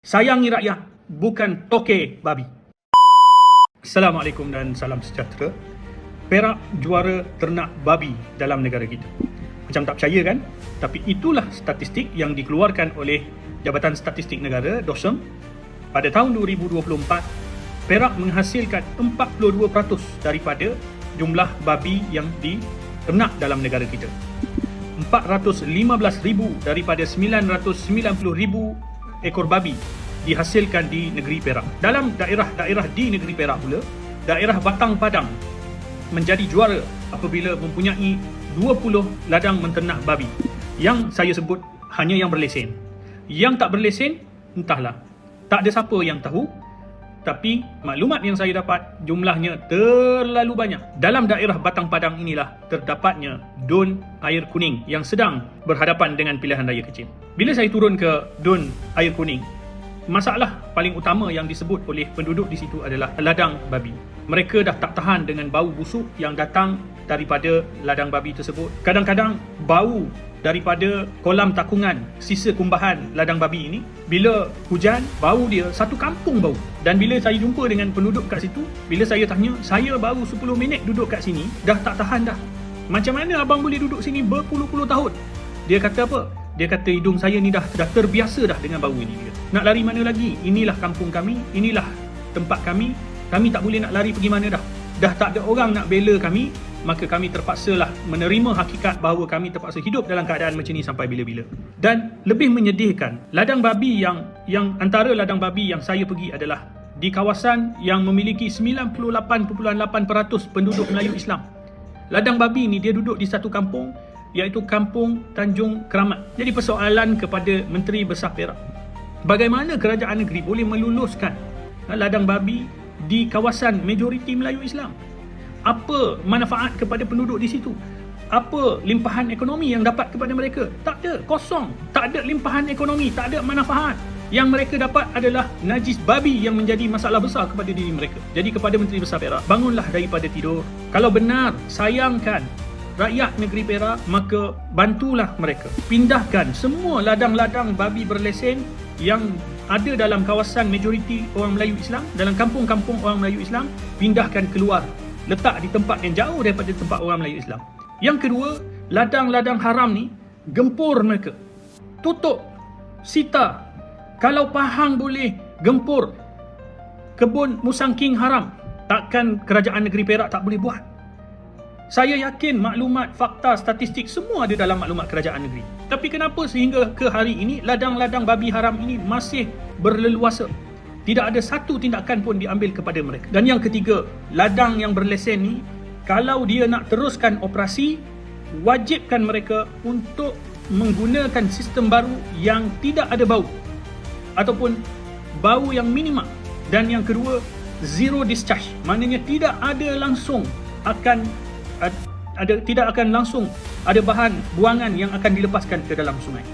Sayangi rakyat, bukan toke babi. Assalamualaikum dan salam sejahtera. Perak juara ternak babi dalam negara kita. Macam tak percaya kan? Tapi itulah statistik yang dikeluarkan oleh Jabatan Statistik Negara, DOSM. Pada tahun 2024, Perak menghasilkan 42% daripada jumlah babi yang diternak dalam negara kita. 415,000 daripada 990,000 ekor babi dihasilkan di negeri Perak. Dalam daerah-daerah di negeri Perak pula, daerah Batang Padang menjadi juara apabila mempunyai 20 ladang menternak babi. Yang saya sebut hanya yang berlesen. Yang tak berlesen, entahlah. Tak ada siapa yang tahu. Tapi maklumat yang saya dapat, jumlahnya terlalu banyak. Dalam daerah Batang Padang inilah terdapatnya Dun Air Kuning yang sedang berhadapan dengan pilihan raya kecil. Bila saya turun ke Dun Air Kuning, masalah paling utama yang disebut oleh penduduk di situ adalah ladang babi. Mereka dah tak tahan dengan bau busuk yang datang daripada ladang babi tersebut. Kadang-kadang bau daripada kolam takungan, sisa kumbahan ladang babi ini, bila hujan, bau dia satu kampung bau. Dan bila saya jumpa dengan penduduk kat situ, bila saya tanya, saya baru 10 minit duduk kat sini, dah tak tahan dah. Macam mana abang boleh duduk sini berpuluh-puluh tahun? Dia kata apa? Dia kata hidung saya ni dah terbiasa dah dengan bau ini. Dia nak lari mana lagi? Inilah kampung kami, inilah tempat kami. Kami tak boleh nak lari pergi mana dah. Dah tak ada orang nak bela kami, maka kami terpaksalah menerima hakikat bahawa kami terpaksa hidup dalam keadaan macam ni sampai bila-bila. Dan lebih menyedihkan, ladang babi yang antara ladang babi yang saya pergi adalah di kawasan yang memiliki 98.8% penduduk Melayu Islam. Ladang babi ni dia duduk di satu kampung, iaitu Kampung Tanjung Keramat. Jadi persoalan kepada Menteri Besar Perak, bagaimana kerajaan negeri boleh meluluskan ladang babi di kawasan majoriti Melayu Islam? Apa manfaat kepada penduduk di situ? Apa limpahan ekonomi yang dapat kepada mereka? Tak ada, kosong. Tak ada limpahan ekonomi, tak ada manfaat. Yang mereka dapat adalah najis babi yang menjadi masalah besar kepada diri mereka. Jadi kepada Menteri Besar Perak, bangunlah daripada tidur. Kalau benar sayangkan rakyat negeri Perak, maka bantulah mereka. Pindahkan semua ladang-ladang babi berlesen yang ada dalam kawasan majoriti orang Melayu Islam, dalam kampung-kampung orang Melayu Islam, pindahkan keluar. Letak di tempat yang jauh daripada tempat orang Melayu Islam. Yang kedua, ladang-ladang haram ni, gempur mereka. Tutup, sita. Kalau Pahang boleh gempur kebun musang king haram, takkan kerajaan negeri Perak tak boleh buat? Saya yakin maklumat, fakta, statistik semua ada dalam maklumat kerajaan negeri. Tapi kenapa sehingga ke hari ini ladang-ladang babi haram ini masih berleluasa? Tidak ada satu tindakan pun diambil kepada mereka. Dan yang ketiga, ladang yang berlesen ni, kalau dia nak teruskan operasi, wajibkan mereka untuk menggunakan sistem baru yang tidak ada bau ataupun bau yang minima. Dan yang kedua, zero discharge. Maknanya tidak akan langsung ada bahan buangan yang akan dilepaskan ke dalam sungai.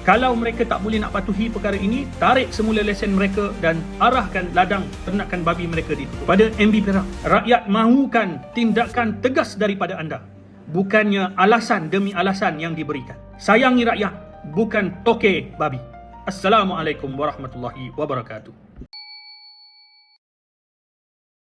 Kalau mereka tak boleh nak patuhi perkara ini, tarik semula lesen mereka dan arahkan ladang ternakan babi mereka ditutup. Pada MB Perak, rakyat mahukan tindakan tegas daripada anda, bukannya alasan demi alasan yang diberikan. Sayangi rakyat, bukan toke babi. Assalamualaikum warahmatullahi wabarakatuh.